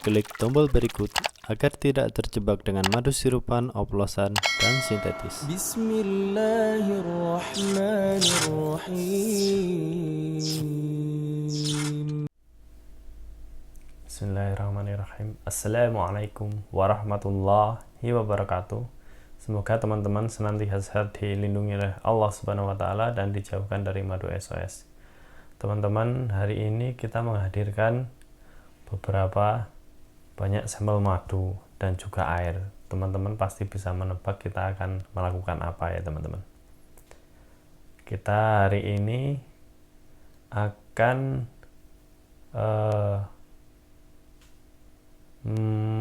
klik tombol berikut agar tidak terjebak dengan madu sirupan, oplosan, dan sintetis. Bismillahirrahmanirrahim. Bismillahirrahmanirrahim. Assalamualaikum warahmatullahi wabarakatuh. Semoga teman-teman senantiasa dilindungi oleh Allah Subhanahu wa taala dan dijauhkan dari madu SOS. Teman-teman, hari ini kita menghadirkan beberapa banyak sampel madu dan juga air. Teman-teman pasti bisa menebak kita akan melakukan apa ya, teman-teman. Kita hari ini akan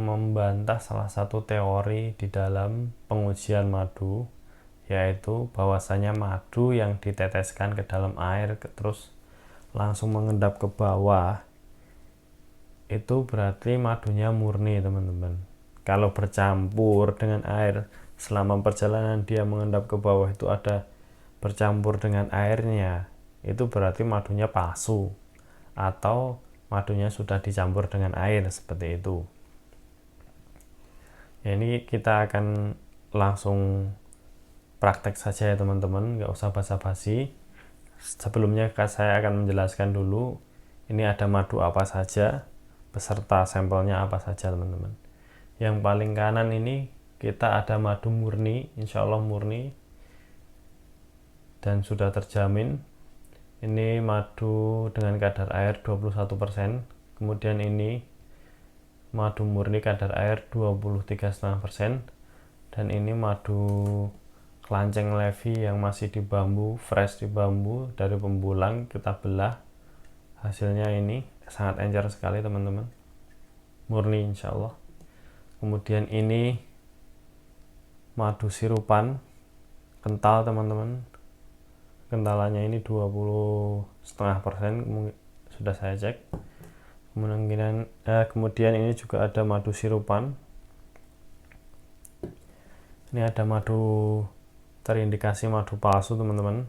membantah salah satu teori di dalam pengujian madu, yaitu bahwasanya madu yang diteteskan ke dalam air terus langsung mengendap ke bawah itu berarti madunya murni, teman-teman. Kalau bercampur dengan air selama perjalanan dia mengendap ke bawah itu ada bercampur dengan airnya, itu berarti madunya palsu atau madunya sudah dicampur dengan air, seperti itu. Ya, ini kita akan langsung praktek saja ya, teman-teman, nggak usah basa-basi. Sebelumnya saya akan menjelaskan dulu ini ada madu apa saja beserta sampelnya apa saja, teman-teman. Yang paling kanan ini kita ada madu murni, insya Allah murni dan sudah terjamin. Ini madu dengan kadar air 21%. Kemudian ini madu murni kadar air 23,5%. Dan ini madu kelanceng Levi yang masih di bambu, fresh di bambu dari pembulang, kita belah. Hasilnya ini sangat encer sekali, teman-teman. Murni insya Allah. Kemudian ini madu sirupan kental, teman-teman. Kentalannya ini 20,5%, sudah saya cek. Kemudian ini juga ada madu sirupan. Ini ada madu terindikasi madu palsu, teman-teman,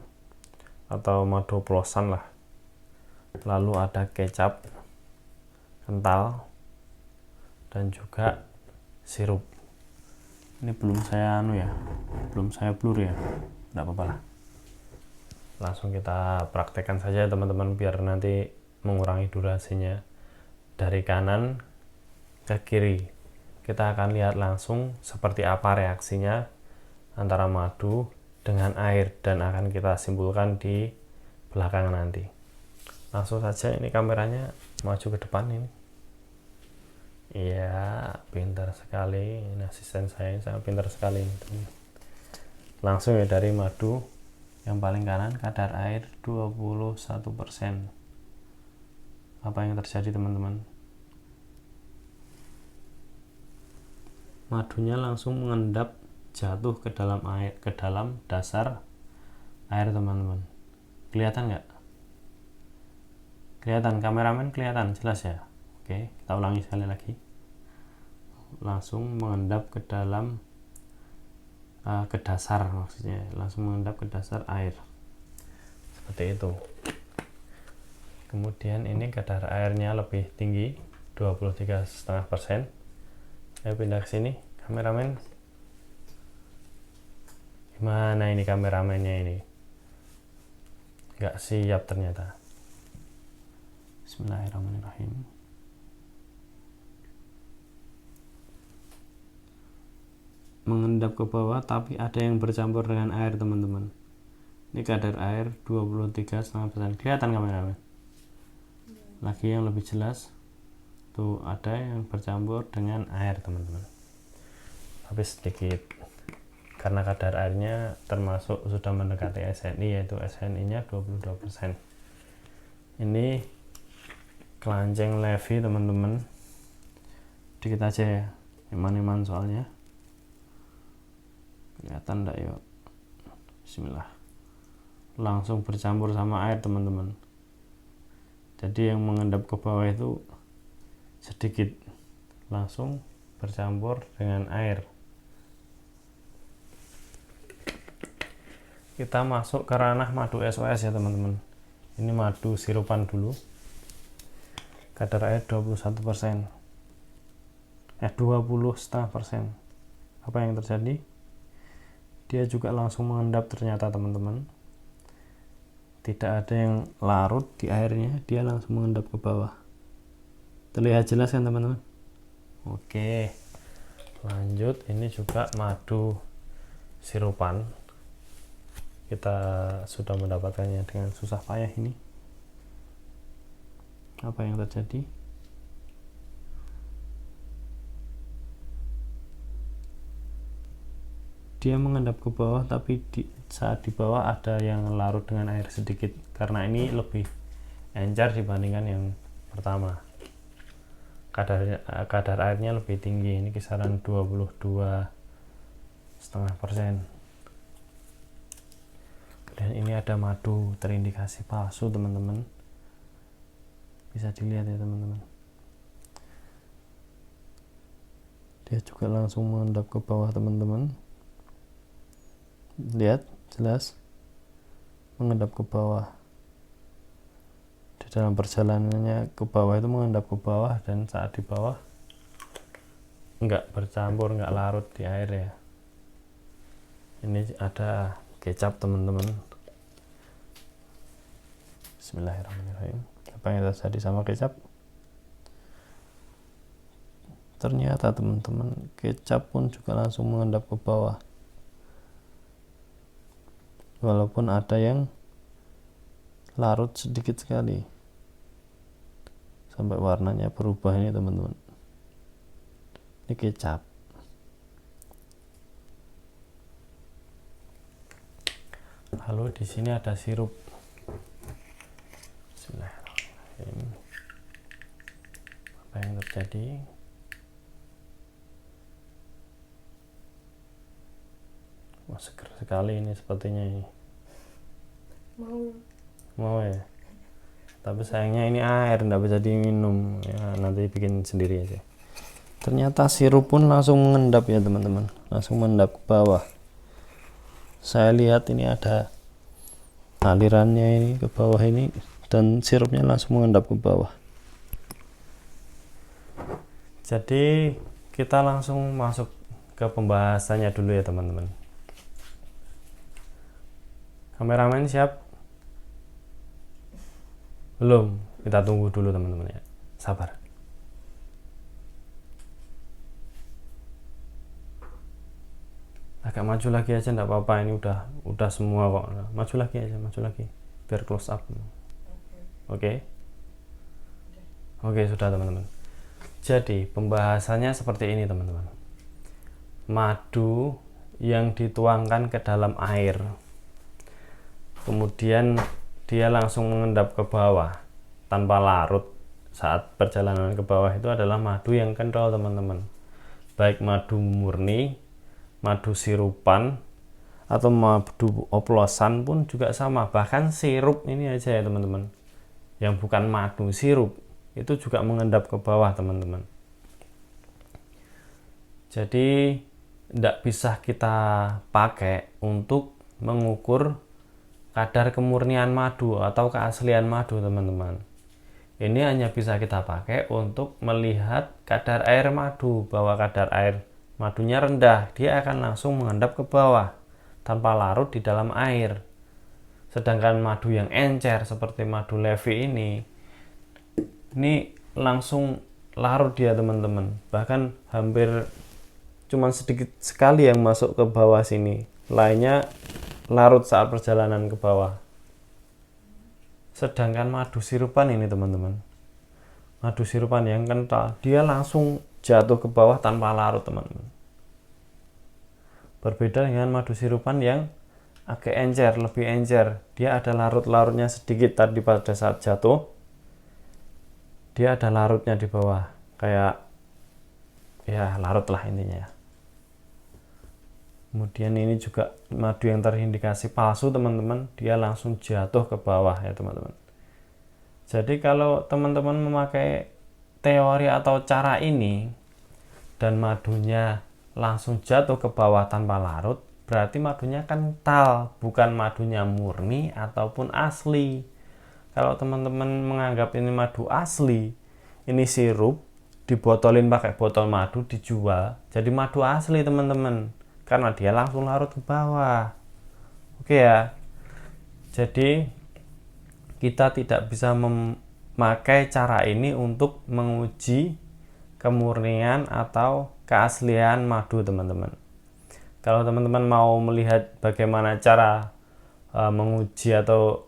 atau madu oplosan lah. Lalu ada kecap kental dan juga sirup. Ini belum saya blur ya, enggak apa-apa lah. Langsung kita praktekkan saja, teman-teman, biar nanti mengurangi durasinya. Dari kanan ke kiri kita akan lihat langsung seperti apa reaksinya antara madu dengan air, dan akan kita simpulkan di belakang nanti. Langsung saja, ini kameranya maju ke depan ini. Iya, pintar sekali. Ini asisten saya sangat pintar sekali ini. Langsung ya, dari madu yang paling kanan kadar air 21%. Apa yang terjadi, teman-teman? Madunya langsung mengendap jatuh ke dalam air, ke dalam dasar air, teman-teman. Kelihatan nggak? Kelihatan, kameramen kelihatan jelas ya? Oke, kita ulangi sekali lagi. Langsung mengendap ke dalam ke dasar, maksudnya langsung mengendap ke dasar air, seperti itu. Kemudian ini kadar airnya lebih tinggi, 23,5%. Saya pindah ke sini, kameramen. Gimana ini kameramennya ini? Nggak siap ternyata. Bismillahirrahmanirrahim. Mengendap ke bawah tapi ada yang bercampur dengan air, teman-teman. Ini kadar air 23,5%. Kelihatan, kameramen? Lagi yang lebih jelas tuh, ada yang bercampur dengan air, teman-teman, tapi sedikit karena kadar airnya termasuk sudah mendekati SNI, yaitu SNI nya 22%. Ini kelanceng Levi, teman-teman, dikit aja ya, iman-iman soalnya. Kelihatan enggak yuk? Bismillah. Langsung bercampur sama air, teman-teman. Jadi yang mengendap ke bawah itu sedikit, langsung bercampur dengan air. Kita masuk ke ranah madu SOS ya, teman-teman. Ini madu sirupan dulu. Kadar air 21%. 20,5%. Apa yang terjadi? Dia juga langsung mengendap ternyata teman-teman. Tidak ada yang larut di airnya, dia langsung mengendap ke bawah. Terlihat jelas kan teman-teman? Oke, lanjut. Ini juga madu sirupan. Kita sudah mendapatkannya dengan susah payah ini. Apa yang terjadi? Dia mengendap ke bawah, tapi saat di bawah ada yang larut dengan air sedikit, karena ini lebih encer dibandingkan yang pertama. Kadar airnya lebih tinggi, ini kisaran 22,5%. Dan ini ada madu terindikasi palsu teman-teman, bisa dilihat ya teman-teman. Dia juga langsung mengendap ke bawah teman-teman. Lihat jelas mengendap ke bawah. Di dalam perjalanannya ke bawah itu mengendap ke bawah, dan saat di bawah enggak bercampur, enggak larut di air ya. Ini ada kecap teman-teman. Bismillahirrahmanirrahim. Apa yang terjadi sama kecap? Ternyata teman-teman, kecap pun juga langsung mengendap ke bawah, walaupun ada yang larut sedikit sekali sampai warnanya berubah ini teman-teman. Ini kecap. Lalu di sini ada sirup. Bismillahirrahmanirrahim. Apa yang terjadi? Wah, seger sekali ini sepertinya ini. Mau ya, tapi sayangnya ini air, tidak bisa diminum ya, nanti bikin sendiri aja. Ternyata sirup pun langsung mengendap ya teman-teman, langsung mengendap ke bawah. Saya lihat ini ada alirannya ini ke bawah ini, dan sirupnya langsung mengendap ke bawah. Jadi kita langsung masuk ke pembahasannya dulu ya teman-teman. Kameramen siap? Belum? Kita tunggu dulu teman-teman ya. Sabar. Agak maju lagi aja, enggak apa-apa, ini udah semua kok. Maju lagi aja, maju lagi. Biar close up. Oke. Oke, sudah teman-teman. Jadi, pembahasannya seperti ini teman-teman. Madu yang dituangkan ke dalam air, kemudian dia langsung mengendap ke bawah tanpa larut saat perjalanan ke bawah, itu adalah madu yang kental teman-teman. Baik madu murni, madu sirupan, atau madu oplosan pun juga sama. Bahkan sirup ini aja ya teman-teman, yang bukan madu, sirup, itu juga mengendap ke bawah teman-teman. Jadi tidak bisa kita pakai untuk mengukur kadar kemurnian madu atau keaslian madu teman-teman. Ini hanya bisa kita pakai untuk melihat kadar air madu, bahwa kadar air madunya rendah, dia akan langsung mengendap ke bawah tanpa larut di dalam air. Sedangkan madu yang encer seperti madu Levi ini langsung larut dia teman-teman. Bahkan hampir cuma sedikit sekali yang masuk ke bawah sini, lainnya larut saat perjalanan ke bawah. Sedangkan madu sirupan ini teman-teman, madu sirupan yang kental, dia langsung jatuh ke bawah tanpa larut teman-teman. Berbeda dengan madu sirupan yang agak encer, lebih encer, dia ada larut-larutnya sedikit tadi pada saat jatuh, dia ada larutnya di bawah, kayak ya larut lah intinya ya. Kemudian ini juga madu yang terindikasi palsu teman-teman, dia langsung jatuh ke bawah ya teman-teman. Jadi kalau teman-teman memakai teori atau cara ini dan madunya langsung jatuh ke bawah tanpa larut, berarti madunya kental, bukan madunya murni ataupun asli. Kalau teman-teman menganggap ini madu asli, ini sirup, dibotolin pakai botol madu dijual jadi madu asli teman-teman, karena dia langsung larut ke bawah. Oke ya, jadi kita tidak bisa memakai cara ini untuk menguji kemurnian atau keaslian madu teman-teman. Kalau teman-teman mau melihat bagaimana cara menguji atau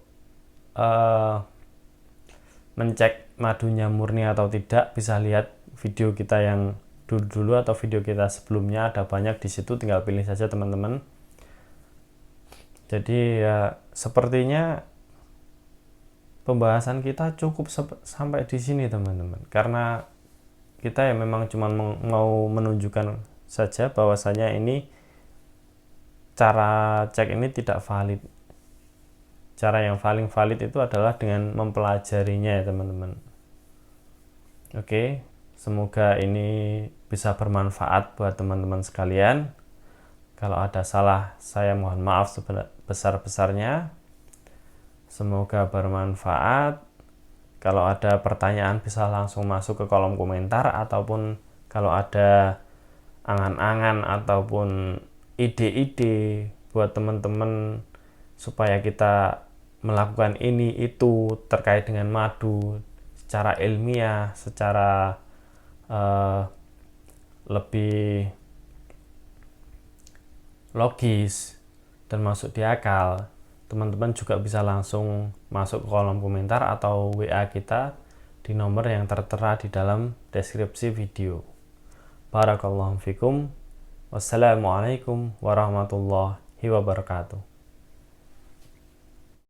mencek madunya murni atau tidak, bisa lihat video kita yang dulu atau video kita sebelumnya, ada banyak di situ, tinggal pilih saja teman-teman. Jadi ya sepertinya pembahasan kita cukup sampai di sini teman-teman, karena kita ya memang cuma mau menunjukkan saja bahwasanya ini cara cek ini tidak valid. Cara yang paling valid itu adalah dengan mempelajarinya ya teman-teman. Oke, semoga ini bisa bermanfaat buat teman-teman sekalian. Kalau ada salah, saya mohon maaf sebesar-besarnya. Semoga bermanfaat. Kalau ada pertanyaan bisa langsung masuk ke kolom komentar, ataupun kalau ada angan-angan ataupun ide-ide buat teman-teman supaya kita melakukan ini itu terkait dengan madu secara ilmiah, secara lebih logis dan masuk di akal, teman-teman juga bisa langsung masuk ke kolom komentar atau WA kita di nomor yang tertera di dalam deskripsi video. Barakallahu fikum. Wassalamualaikum warahmatullahi wabarakatuh.